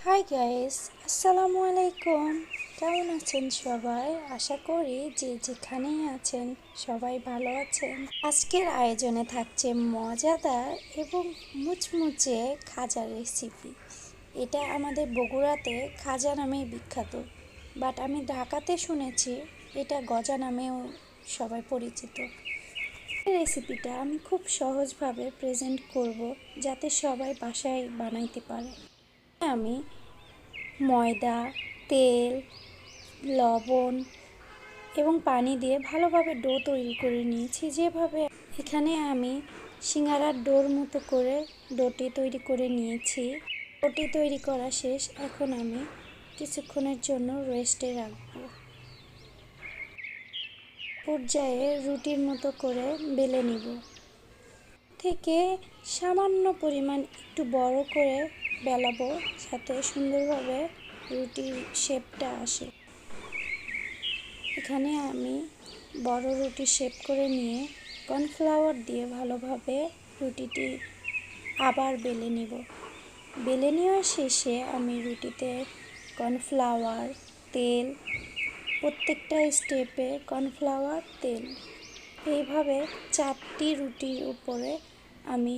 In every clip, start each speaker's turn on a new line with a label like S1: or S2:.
S1: Hi guys, আসসালামু আলাইকুম। কেমন আছেন সবাই? আশা করি যে যেখানেই আছেন সবাই ভালো আছেন। আজকের আয়োজনে থাকছে মজাদার এবং মুচমুচে খাজা রেসিপি। এটা আমাদের বগুড়াতে খাজা নামেই বিখ্যাত, বাট আমি ঢাকাতে শুনেছি এটা গজা নামেও সবাই পরিচিত। এই রেসিপিটা আমি খুব সহজভাবে প্রেজেন্ট করব যাতে সবাই বাসায় বানাইতে পারে। আমি ময়দা, তেল, লবণ এবং পানি দিয়ে ভালোভাবে ডো তৈরি করে নিয়েছি। যেভাবে এখানে আমি সিঙ্গারার ডোর মতো করে ডোটি তৈরি করে নিয়েছি। ডোটি তৈরি করা শেষ, এখন আমি কিছুক্ষণের জন্য রেস্টে রাখবো। পর্যায়ে রুটির মতো করে বেলে নিব। থেকে সামান্য পরিমাণ একটু বড় করে বেলাবো যাতে সুন্দরভাবে রুটির শেপটা আসে। এখানে আমি বড় রুটি শেপ করে নিয়ে কর্নফ্লাওয়ার দিয়ে ভালোভাবে রুটিটি আবার বেলে নিব। বেলে নেওয়ার শেষে আমি রুটিতে কর্নফ্লাওয়ার, তেল, প্রত্যেকটা স্টেপে কর্নফ্লাওয়ার, তেল, এইভাবে 4টি রুটির উপরে আমি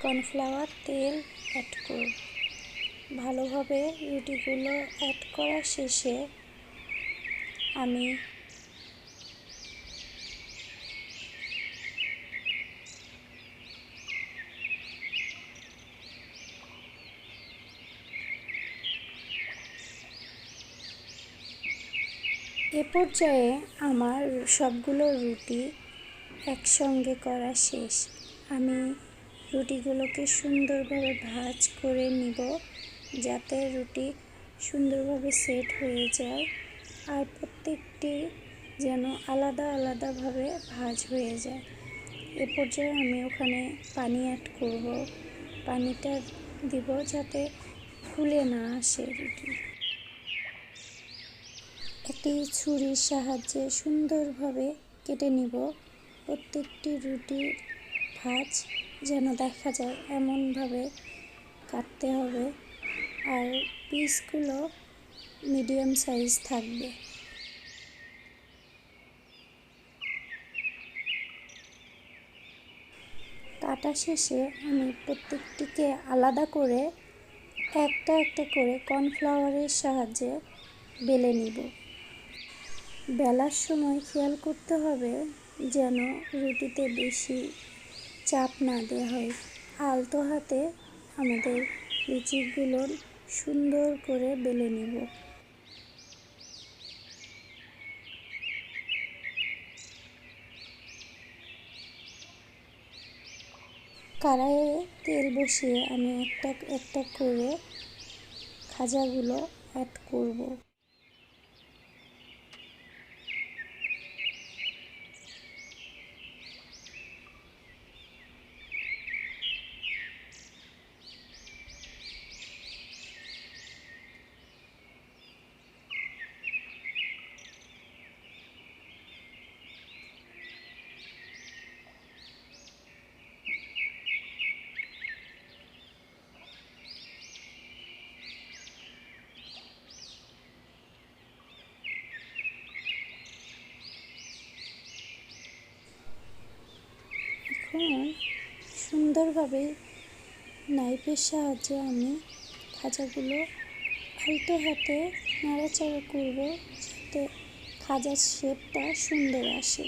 S1: কর্নফ্লাওয়ার, তেল অ্যাড করব। ভালোভাবে রুটিগুলো অ্যাড করা শেষে আমি এ পর্যায়ে আমার সবগুলো রুটি একসঙ্গে করা শেষ। আমি রুটিগুলোকে সুন্দরভাবে ভাঁজ করে নিব যাতে রুটি সুন্দরভাবে সেট হয়ে যায় আর প্রত্যেকটি যেন আলাদা আলাদাভাবে ভাঁজ হয়ে যায়। এ পর্যায়ে আমি ওখানে পানি অ্যাড করব। পানিটা দিব যাতে ফুলে না আসে রুটি। একটি ছুরির সাহায্যে সুন্দরভাবে কেটে নিব। প্রত্যেকটি রুটির ভাঁজ যেন দেখা যায় এমনভাবে কাটতে হবে, আর পিসগুলো মিডিয়াম সাইজ থাকবে। কাটা শেষে আমি প্রত্যেকটিকে আলাদা করে একটা একটা করে কর্নফ্লাওয়ারের সাহায্যে বেলে নিব। বেলার সময় খেয়াল করতে হবে যেন রুটিতে বেশি চাপ না দেওয়া হয়। আলতো হাতে আমাদের লুচিগুলো সুন্দর করে বেলে নিব। কড়াইয়ে তেল বসিয়ে আমি একটা একটা করে খাজাগুলো অ্যাড করব। এখন সুন্দরভাবে নাইফের সাহায্যে আমি খাজাগুলো আলতো হাতে নাড়াচাড়া করব যাতে খাজার শেপটা সুন্দর আসে।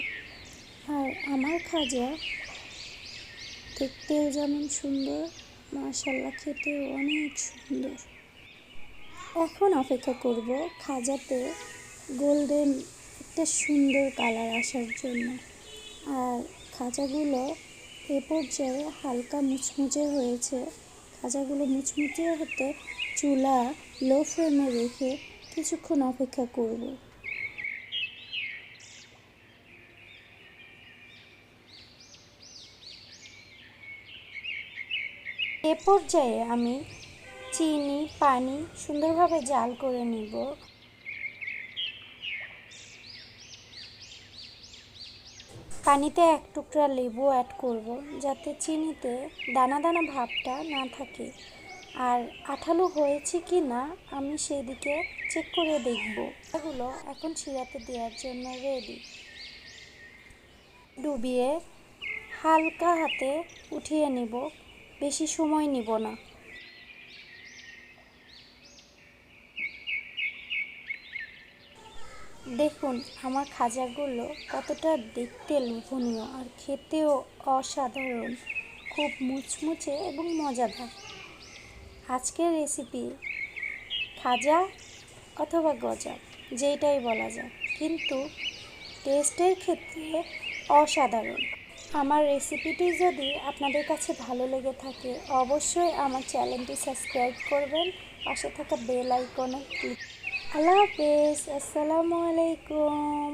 S1: আর আমার খাজা দেখতেও যেমন সুন্দর, মাশাআল্লাহ খেতেও অনেক সুন্দর। এখন অপেক্ষা করব খাজাতে গোল্ডেন একটা সুন্দর কালার আসার জন্য। আর খাজাগুলো এ পর্যায়ে হালকা মুচমুচে হয়েছে। খাজাগুলো মুচমুচে হতে চুলা লো ফ্লেমে রেখে কিছুক্ষণ অপেক্ষা করব। এ পর্যায়ে আমি চিনি, পানি সুন্দরভাবে জাল করে নিব। পানিতে 1 টুকরা লেবু অ্যাড করব যাতে চিনিতে দানা দানা ভাবটা না থাকে। আর আঠালো হয়েছে কি না আমি সেদিকে চেক করে দেখব। এগুলো এখন শিরাতে দেওয়ার জন্য রেডি। ডুবিয়ে হালকা হাতে উঠিয়ে নিব, বেশি সময় নিব না। দেখুন আমার খাজাগুলো কতটা দেখতে লোভনীয় আর খেতেও অসাধারণ, খুব মুচমুচে এবং মজাদার। আজকের রেসিপি খাজা অথবা গজা যেটাই বলা যায়, কিন্তু টেস্টের ক্ষেত্রে অসাধারণ। আমার রেসিপিটি যদি আপনাদের কাছে ভালো লেগে থাকে অবশ্যই আমার চ্যানেলটি সাবস্ক্রাইব করবেন, পাশে থাকা বেল আইকনে ক্লিক। আল্লাহ হাফেজ, আসসালামু আলাইকুম।